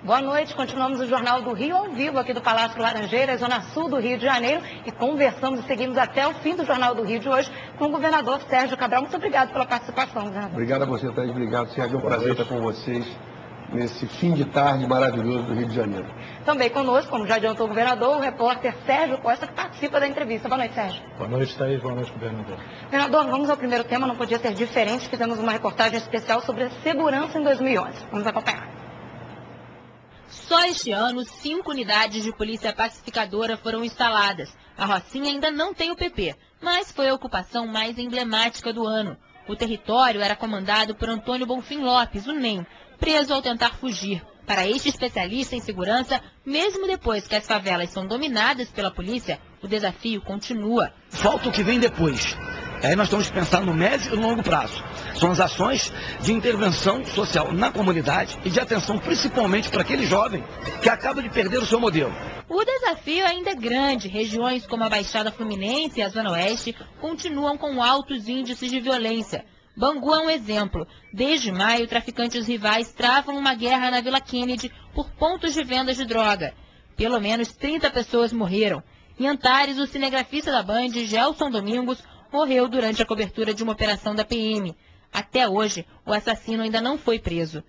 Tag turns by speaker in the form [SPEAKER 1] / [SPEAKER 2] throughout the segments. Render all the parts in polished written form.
[SPEAKER 1] Boa noite, continuamos o Jornal do Rio ao vivo aqui do Palácio Laranjeiras, zona sul do Rio de Janeiro, e conversamos e seguimos até o fim do Jornal do Rio de hoje com o governador Sérgio Cabral. Muito obrigado pela participação, governador.
[SPEAKER 2] Obrigado a você, Thaís. Obrigado, Sérgio. É um prazer estar com vocês nesse fim de tarde maravilhoso do Rio de Janeiro.
[SPEAKER 1] Também conosco, como já adiantou o governador, o repórter Sérgio Costa, que participa da entrevista. Boa noite, Sérgio.
[SPEAKER 3] Boa noite, Thaís. Boa noite, governador.
[SPEAKER 1] Governador, vamos ao primeiro tema, não podia ser diferente. Fizemos uma reportagem especial sobre a segurança em 2011. Vamos acompanhar.
[SPEAKER 4] Só este ano, 5 unidades de polícia pacificadora foram instaladas. A Rocinha ainda não tem o PP, mas foi a ocupação mais emblemática do ano. O território era comandado por Antônio Bonfim Lopes, o NEM, preso ao tentar fugir. Para este especialista em segurança, mesmo depois que as favelas são dominadas pela polícia, o desafio continua.
[SPEAKER 5] Falta o que vem depois. Aí nós estamos pensando no médio e no longo prazo. São as ações de intervenção social na comunidade e de atenção principalmente para aquele jovem que acaba de perder o seu modelo.
[SPEAKER 4] O desafio ainda é grande. Regiões como a Baixada Fluminense e a Zona Oeste continuam com altos índices de violência. Bangu é um exemplo. Desde maio, traficantes rivais travam uma guerra na Vila Kennedy por pontos de vendas de droga. Pelo menos 30 pessoas morreram. Em Antares, o cinegrafista da Band, Gelson Domingos, morreu durante a cobertura de uma operação da PM. Até hoje, o assassino ainda não foi preso.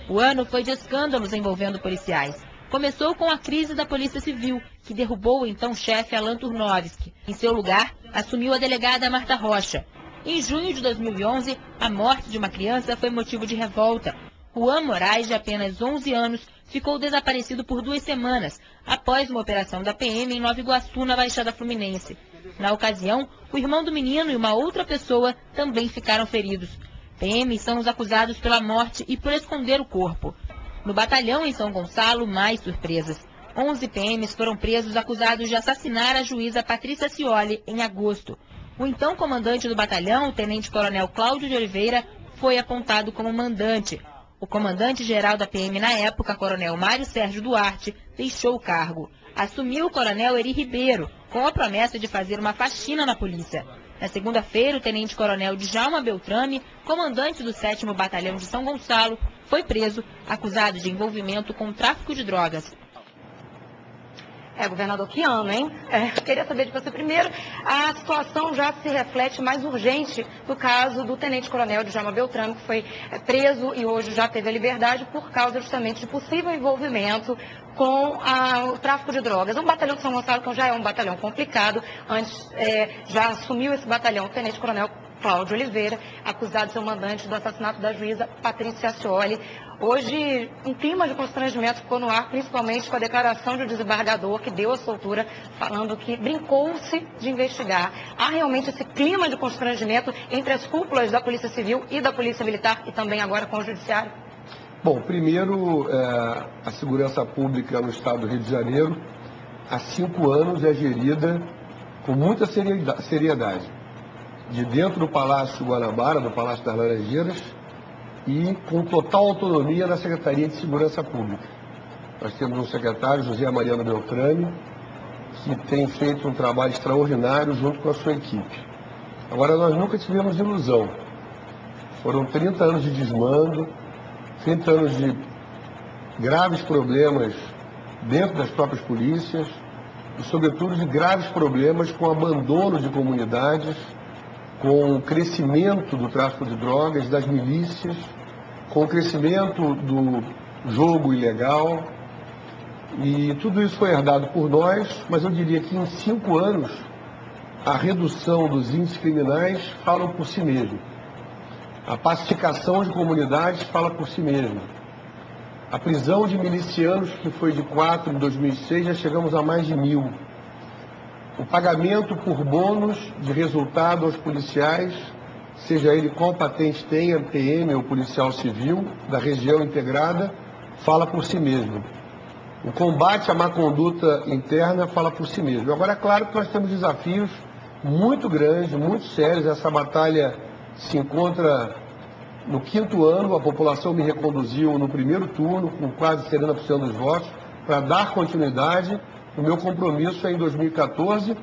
[SPEAKER 4] O ano foi de escândalos envolvendo policiais. Começou com a crise da Polícia Civil, que derrubou o então chefe Alan Turnovski. Em seu lugar, assumiu a delegada Marta Rocha. Em junho de 2011, a morte de uma criança foi motivo de revolta. Juan Moraes, de apenas 11 anos, ficou desaparecido por 2 semanas, após uma operação da PM em Nova Iguaçu, na Baixada Fluminense. Na ocasião, o irmão do menino e uma outra pessoa também ficaram feridos. PMs são os acusados pela morte e por esconder o corpo. No batalhão em São Gonçalo, mais surpresas. 11 PMs foram presos acusados de assassinar a juíza Patrícia Scioli em agosto. O então comandante do batalhão, o tenente-coronel Cláudio de Oliveira, foi apontado como mandante. O comandante-geral da PM na época, coronel Mário Sérgio Duarte, deixou o cargo. Assumiu o coronel Eri Ribeiro, com a promessa de fazer uma faxina na polícia. Na segunda-feira, o tenente-coronel Djalma Beltrame, comandante do 7º Batalhão de São Gonçalo, foi preso, acusado de envolvimento com tráfico de drogas.
[SPEAKER 1] Governador, que ano, hein? Queria saber de você primeiro, a situação já se reflete mais urgente no caso do tenente-coronel Djalma Beltrame, que foi preso e hoje já teve a liberdade por causa justamente de possível envolvimento com o tráfico de drogas. O batalhão de São Gonçalo, que já é um batalhão complicado, antes já assumiu esse batalhão o tenente-coronel Cláudio Oliveira, acusado de ser o mandante do assassinato da juíza Patrícia Scioli. Hoje, um clima de constrangimento ficou no ar, principalmente com a declaração de um desembargador que deu a soltura, falando que brincou-se de investigar. Há realmente esse clima de constrangimento entre as cúpulas da Polícia Civil e da Polícia Militar e também agora com o Judiciário?
[SPEAKER 2] Bom, primeiro, a segurança pública no estado do Rio de Janeiro, há 5 anos, é gerida com muita seriedade. De dentro do Palácio Guanabara, do Palácio das Laranjeiras, e com total autonomia na Secretaria de Segurança Pública. Nós temos um secretário, José Mariano Beltrame, que tem feito um trabalho extraordinário junto com a sua equipe. Agora, nós nunca tivemos ilusão. Foram 30 anos de desmando, 30 anos de graves problemas dentro das próprias polícias e, sobretudo, de graves problemas com abandono de comunidades, com o crescimento do tráfico de drogas, das milícias, com o crescimento do jogo ilegal. E tudo isso foi herdado por nós, mas eu diria que em 5 anos a redução dos índices criminais fala por si mesmo. A pacificação de comunidades fala por si mesma. A prisão de milicianos, que foi de 4 em 2006, já chegamos a mais de 1.000. O pagamento por bônus de resultado aos policiais, seja ele qual patente tenha, PM ou policial civil, da região integrada, fala por si mesmo. O combate à má conduta interna fala por si mesmo. Agora, é claro que nós temos desafios muito grandes, muito sérios. Essa batalha se encontra no 5º ano. A população me reconduziu no primeiro turno, com quase 70% dos votos, para dar continuidade. O meu compromisso é, em 2014,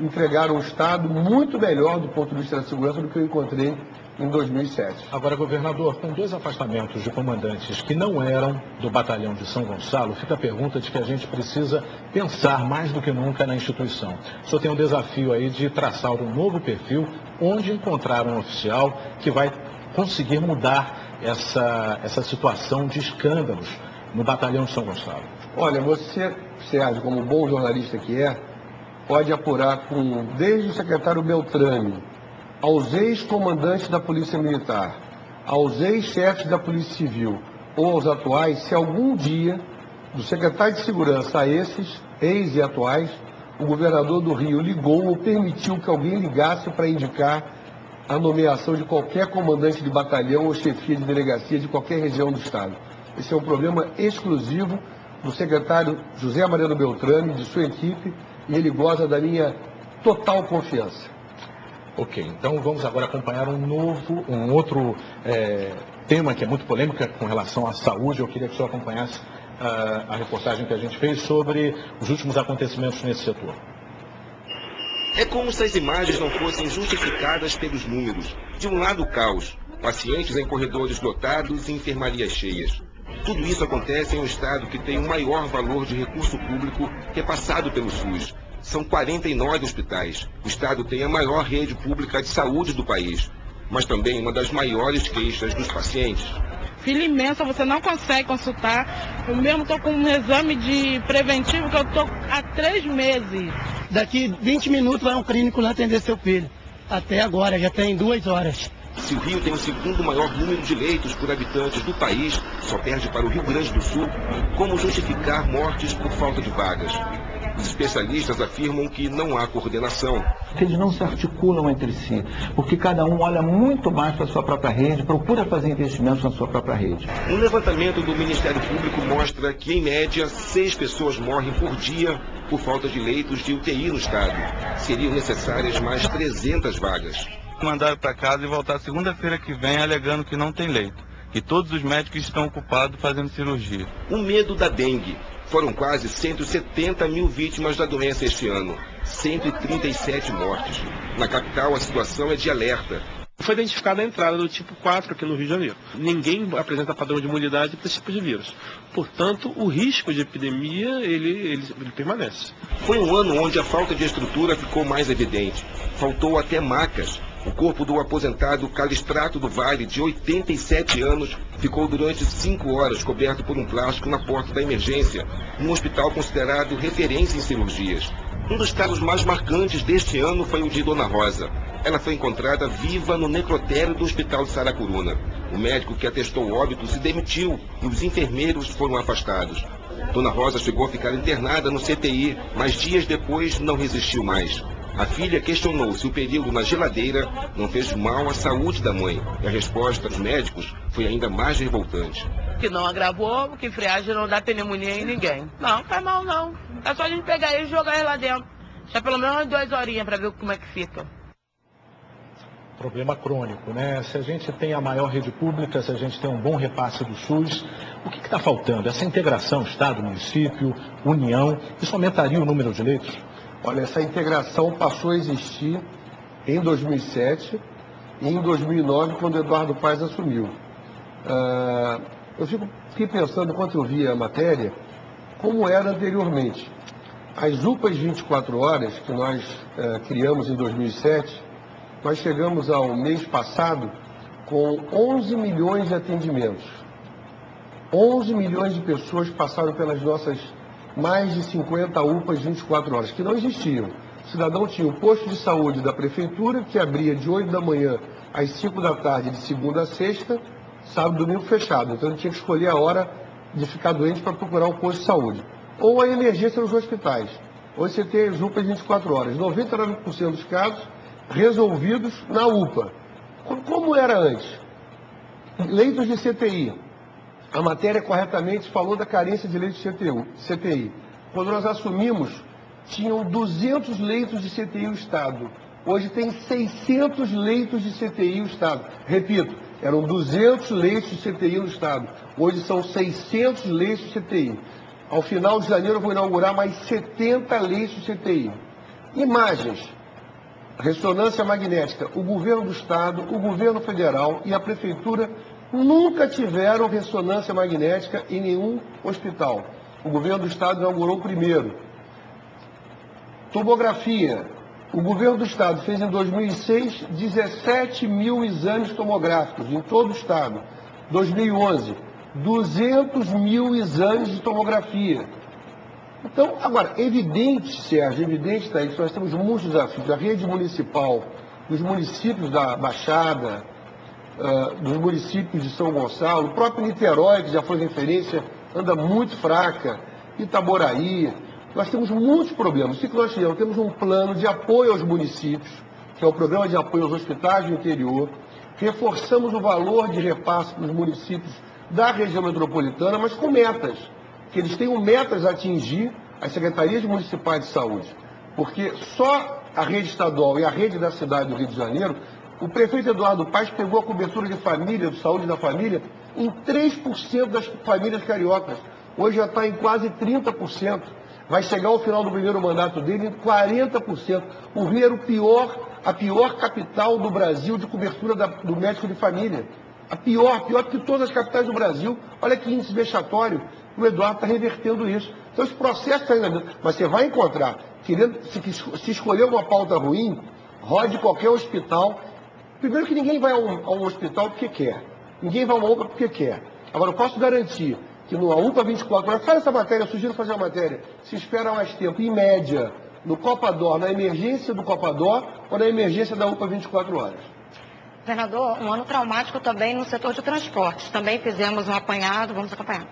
[SPEAKER 2] entregar um Estado muito melhor do ponto de vista da segurança do que eu encontrei em 2007.
[SPEAKER 3] Agora, governador, com 2 afastamentos de comandantes que não eram do batalhão de São Gonçalo, fica a pergunta de que a gente precisa pensar mais do que nunca na instituição. O senhor tem um desafio aí de traçar um novo perfil, onde encontrar um oficial que vai conseguir mudar essa situação de escândalos no batalhão de São Gonçalo.
[SPEAKER 2] Olha, você, Sérgio, como bom jornalista que é, pode apurar desde o secretário Beltrame, aos ex-comandantes da Polícia Militar, aos ex-chefes da Polícia Civil ou aos atuais, se algum dia, do secretário de Segurança a esses, ex e atuais, o governador do Rio ligou ou permitiu que alguém ligasse para indicar a nomeação de qualquer comandante de batalhão ou chefia de delegacia de qualquer região do Estado. Esse é um problema exclusivo do secretário José Mariano Beltrame, de sua equipe, e ele goza da minha total confiança.
[SPEAKER 3] Ok, então vamos agora acompanhar um outro tema que é muito polêmico com relação à saúde. Eu queria que o senhor acompanhasse a reportagem que a gente fez sobre os últimos acontecimentos nesse setor.
[SPEAKER 6] É como se as imagens não fossem justificadas pelos números. De um lado, o caos, pacientes em corredores lotados e enfermarias cheias. Tudo isso acontece em um estado que tem o maior valor de recurso público repassado pelo SUS. São 49 hospitais. O estado tem a maior rede pública de saúde do país, mas também uma das maiores queixas dos pacientes.
[SPEAKER 7] Fila imensa, você não consegue consultar. Eu mesmo estou com um exame de preventivo que eu estou há 3 meses.
[SPEAKER 8] Daqui 20 minutos vai um clínico lá atender seu filho. Até agora, já tem 2 horas.
[SPEAKER 6] Se o Rio tem o segundo maior número de leitos por habitantes do país, só perde para o Rio Grande do Sul, como justificar mortes por falta de vagas? Os especialistas afirmam que não há coordenação.
[SPEAKER 9] Eles não se articulam entre si, porque cada um olha muito mais para a sua própria rede, procura fazer investimentos na sua própria rede.
[SPEAKER 6] Um levantamento do Ministério Público mostra que, em média, 6 pessoas morrem por dia por falta de leitos de UTI no estado. Seriam necessárias mais 300 vagas.
[SPEAKER 10] Mandaram para casa e voltar segunda-feira que vem alegando que não tem leito, que todos os médicos estão ocupados fazendo cirurgia.
[SPEAKER 6] O medo da dengue. Foram quase 170 mil vítimas da doença este ano, 137 mortes. Na capital, a situação é de alerta.
[SPEAKER 11] Foi identificada a entrada do tipo 4 aqui no Rio de Janeiro. Ninguém apresenta padrão de imunidade para esse tipo de vírus. Portanto, o risco de epidemia, ele permanece.
[SPEAKER 6] Foi um ano onde a falta de estrutura ficou mais evidente. Faltou até macas. O corpo do aposentado Calistrato do Vale, de 87 anos, ficou durante 5 horas coberto por um plástico na porta da emergência, num hospital considerado referência em cirurgias. Um dos casos mais marcantes deste ano foi o de Dona Rosa. Ela foi encontrada viva no necrotério do Hospital de Saracuruna. O médico que atestou o óbito se demitiu e os enfermeiros foram afastados. Dona Rosa chegou a ficar internada no CTI, mas dias depois não resistiu mais. A filha questionou se o período na geladeira não fez mal à saúde da mãe. E a resposta dos médicos foi ainda mais revoltante.
[SPEAKER 7] Que não agravou, que friagem não dá pneumonia em ninguém. Não faz mal não. É só a gente pegar ele e jogar ele lá dentro. Já pelo menos 2 horinhas para ver como é que fica.
[SPEAKER 3] Problema crônico, né? Se a gente tem a maior rede pública, se a gente tem um bom repasse do SUS, o que está faltando? Essa integração Estado, município, União, isso aumentaria o número de leitos?
[SPEAKER 2] Olha, essa integração passou a existir em 2007 e em 2009, quando Eduardo Paes assumiu. Eu fiquei pensando, enquanto eu via a matéria, como era anteriormente. As UPAs 24 horas, que nós criamos em 2007, nós chegamos ao mês passado com 11 milhões de atendimentos. 11 milhões de pessoas passaram pelas nossas mais de 50 UPAs 24 horas, que não existiam. O cidadão tinha o posto de saúde da prefeitura, que abria de 8 da manhã às 5 da tarde, de segunda a sexta, sábado e domingo fechado. Então ele tinha que escolher a hora de ficar doente para procurar um posto de saúde. Ou a emergência nos hospitais. Hoje você tem as UPAs 24 horas. 99% dos casos resolvidos na UPA. Como era antes? Leitos de CTI. A matéria corretamente falou da carência de leitos de CTI. Quando nós assumimos, tinham 200 leitos de CTI o Estado. Hoje tem 600 leitos de CTI o Estado. Repito, eram 200 leitos de CTI no Estado. Hoje são 600 leitos de CTI. Ao final de janeiro eu vou inaugurar mais 70 leitos de CTI. Imagens. ressonância magnética, o governo do estado, o governo federal e a prefeitura nunca tiveram ressonância magnética em nenhum hospital. O governo do estado inaugurou o primeiro. Tomografia. O governo do estado fez em 2006 17 mil exames tomográficos em todo o estado. 2011, 200 mil exames de tomografia. Então, agora, evidente, Sérgio, evidente, tá, que nós temos muitos desafios. A rede municipal, os municípios da Baixada, dos municípios de São Gonçalo, o próprio Niterói, que já foi referência, anda muito fraca, Itaboraí. Nós temos muitos problemas. O que nós fizemos? Temos um plano de apoio aos municípios, que é o programa de apoio aos hospitais do interior. Reforçamos o valor de repasse para os municípios da região metropolitana, mas com metas. Que eles tenham metas a atingir, as secretarias municipais de saúde. Porque só a rede estadual e a rede da cidade do Rio de Janeiro, o prefeito Eduardo Paes pegou a cobertura de família, de saúde da família, em 3% das famílias cariocas. Hoje já está em quase 30%. Vai chegar ao final do primeiro mandato dele em 40%. O Rio era a pior capital do Brasil de cobertura do médico de família. A pior que todas as capitais do Brasil. Olha que índice vexatório. O Eduardo está revertendo isso. Então esse processo está ainda... Mas você vai encontrar, se escolher uma pauta ruim, rode qualquer hospital. Primeiro que ninguém vai a um hospital porque quer. Ninguém vai a uma UPA porque quer. Agora eu posso garantir que numa UPA 24 horas, faz essa matéria, eu sugiro fazer a matéria, se espera mais tempo, em média, no Copador, na emergência do Copador ou na emergência da UPA 24 horas.
[SPEAKER 1] Governador, um ano traumático também no setor de transportes. Também fizemos um apanhado, vamos acompanhar.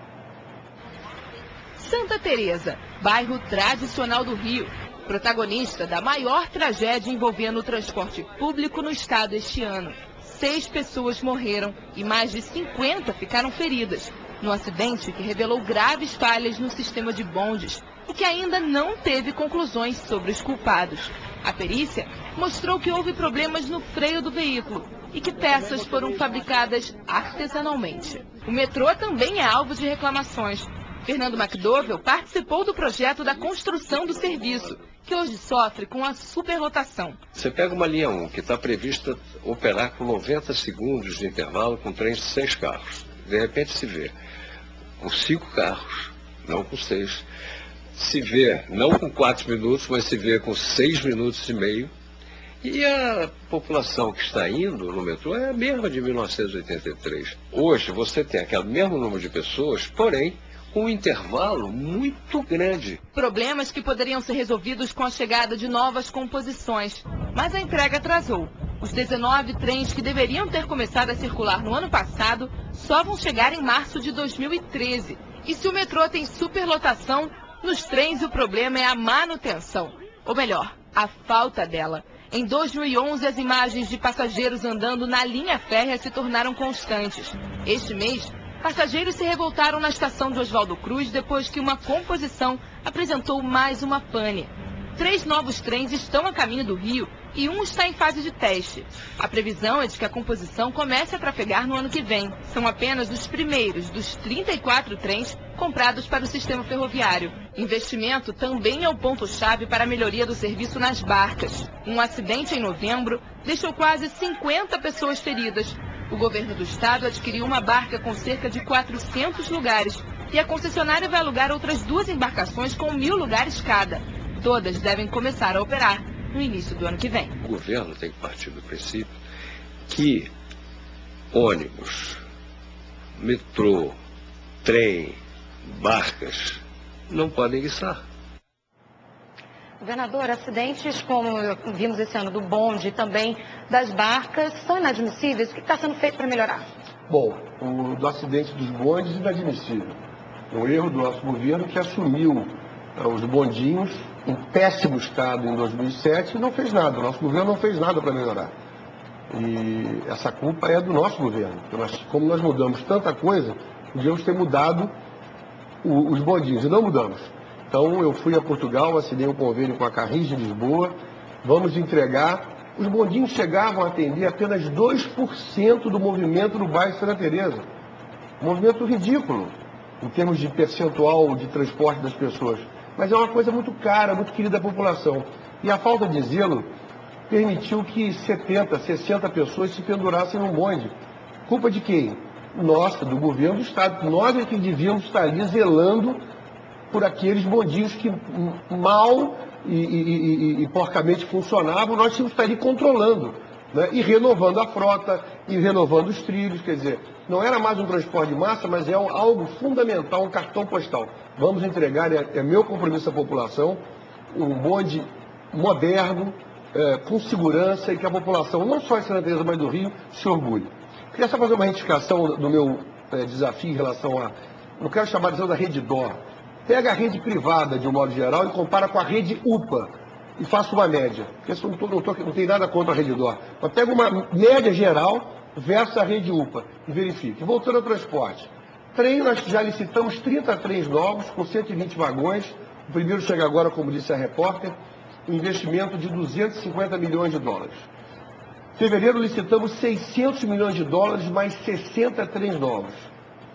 [SPEAKER 12] Santa Teresa, bairro tradicional do Rio, protagonista da maior tragédia envolvendo o transporte público no estado este ano. 6 pessoas morreram e mais de 50 ficaram feridas, no acidente que revelou graves falhas no sistema de bondes e que ainda não teve conclusões sobre os culpados. A perícia mostrou que houve problemas no freio do veículo e que peças foram fabricadas artesanalmente. O metrô também é alvo de reclamações. Fernando McDowell participou do projeto da construção do serviço, que hoje sofre com a superlotação.
[SPEAKER 13] Você pega uma linha 1, que está prevista operar com 90 segundos de intervalo com trens de 6 carros. De repente se vê com 5 carros, não com 6. Se vê não com 4 minutos, mas se vê com 6 minutos e meio. E a população que está indo no metrô é a mesma de 1983. Hoje você tem aquele mesmo número de pessoas, porém com um intervalo muito grande.
[SPEAKER 12] Problemas que poderiam ser resolvidos com a chegada de novas composições, mas a entrega atrasou. Os 19 trens que deveriam ter começado a circular no ano passado só vão chegar em março de 2013. E se o metrô tem superlotação, nos trens o problema é a manutenção, ou melhor, a falta dela. Em 2011, as imagens de passageiros andando na linha férrea se tornaram constantes. Este mês, passageiros se revoltaram na estação de Oswaldo Cruz depois que uma composição apresentou mais uma pane. 3 novos trens estão a caminho do Rio e um está em fase de teste. A previsão é de que a composição comece a trafegar no ano que vem. São apenas os primeiros dos 34 trens comprados para o sistema ferroviário. Investimento também é o ponto-chave para a melhoria do serviço nas barcas. Um acidente em novembro deixou quase 50 pessoas feridas. O governo do estado adquiriu uma barca com cerca de 400 lugares e a concessionária vai alugar outras 2 embarcações com 1.000 lugares cada. Todas devem começar a operar no início do ano que vem.
[SPEAKER 13] O governo tem que partir do princípio que ônibus, metrô, trem, barcas não podem guiçar.
[SPEAKER 1] Governador, acidentes como vimos esse ano do bonde e também das barcas são inadmissíveis. O que está sendo feito para melhorar?
[SPEAKER 2] Bom, o do acidente dos bondes é inadmissível. É um erro do nosso governo que assumiu os bondinhos em péssimo estado em 2007 e não fez nada. O nosso governo não fez nada para melhorar. E essa culpa é do nosso governo. Como nós mudamos tanta coisa, podíamos ter mudado os bondinhos e não mudamos. Então eu fui a Portugal, assinei um convênio com a Carris de Lisboa, vamos entregar. Os bondinhos chegavam a atender apenas 2% do movimento no bairro Santa Teresa. Um movimento ridículo em termos de percentual de transporte das pessoas. Mas é uma coisa muito cara, muito querida da população. E a falta de zelo permitiu que 70, 60 pessoas se pendurassem no bonde. Culpa de quem? Nossa, do governo do Estado. Nós é que devíamos estar ali zelando por aqueles bondinhos que mal e porcamente funcionavam, nós tínhamos que estar ali controlando, né? E renovando a frota, e renovando os trilhos, quer dizer, não era mais um transporte de massa, mas é algo fundamental, um cartão postal. Vamos entregar, é meu compromisso à população, um bonde moderno, com segurança, e que a população, não só de Santa Teresa, mas do Rio, se orgulhe. Queria só fazer uma retificação do meu desafio em relação a, não quero chamar de da rede DOR. Pega a rede privada, de um modo geral, e compara com a rede UPA, e faça uma média. Porque não tem nada contra a rede DOR. Mas pega uma média geral versus a rede UPA e verifique. Voltando ao transporte. Trem, nós já licitamos 30 trens novos, com 120 vagões. O primeiro chega agora, como disse a repórter, um investimento de 250 milhões de dólares. Em fevereiro, licitamos 600 milhões de dólares, mais 60 trens novos.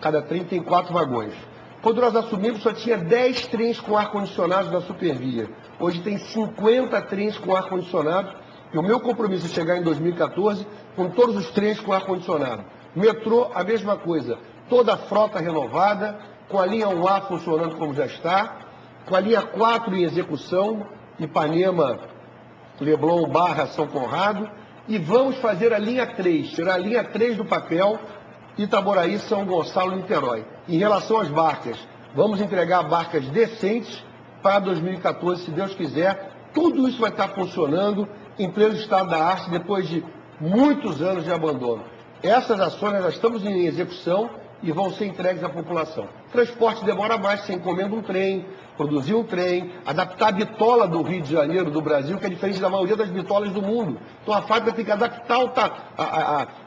[SPEAKER 2] Cada trem tem 4 vagões. Quando nós assumimos, só tinha 10 trens com ar-condicionado na Supervia. Hoje tem 50 trens com ar-condicionado. E o meu compromisso é chegar em 2014 com todos os trens com ar-condicionado. Metrô, a mesma coisa. Toda a frota renovada, com a linha 1A funcionando como já está, com a linha 4 em execução, Ipanema, Leblon, Barra, São Conrado. E vamos fazer a linha 3, tirar a linha 3 do papel, Itaboraí, São Gonçalo, Niterói. Em relação às barcas, vamos entregar barcas decentes para 2014, se Deus quiser. Tudo isso vai estar funcionando em pleno estado da arte, depois de muitos anos de abandono. Essas ações nós estamos em execução e vão ser entregues à população. Transporte demora mais, você encomenda um trem, produzir um trem, adaptar a bitola do Rio de Janeiro, do Brasil, que é diferente da maioria das bitolas do mundo. Então a fábrica tem que adaptar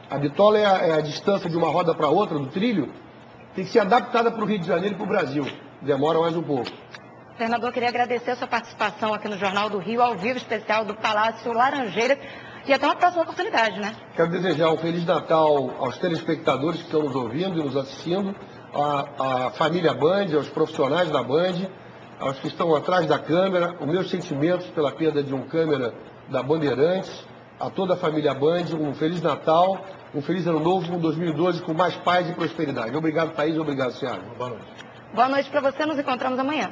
[SPEAKER 2] a bitola é a distância de uma roda para outra, do trilho, tem que ser adaptada para o Rio de Janeiro e para o Brasil. Demora mais um pouco.
[SPEAKER 1] Senador, queria agradecer a sua participação aqui no Jornal do Rio, ao vivo especial do Palácio Laranjeira, e até uma próxima oportunidade, né?
[SPEAKER 2] Quero desejar um Feliz Natal aos telespectadores que estão nos ouvindo e nos assistindo, à família Band, aos profissionais da Band, aos que estão atrás da câmera, os meus sentimentos pela perda de um câmera da Bandeirantes, a toda a família Band, um Feliz Natal, um Feliz Ano Novo, um 2012 com mais paz e prosperidade. Obrigado, Thaís, obrigado, Thiago. Boa noite.
[SPEAKER 1] Boa noite para você, nos encontramos amanhã.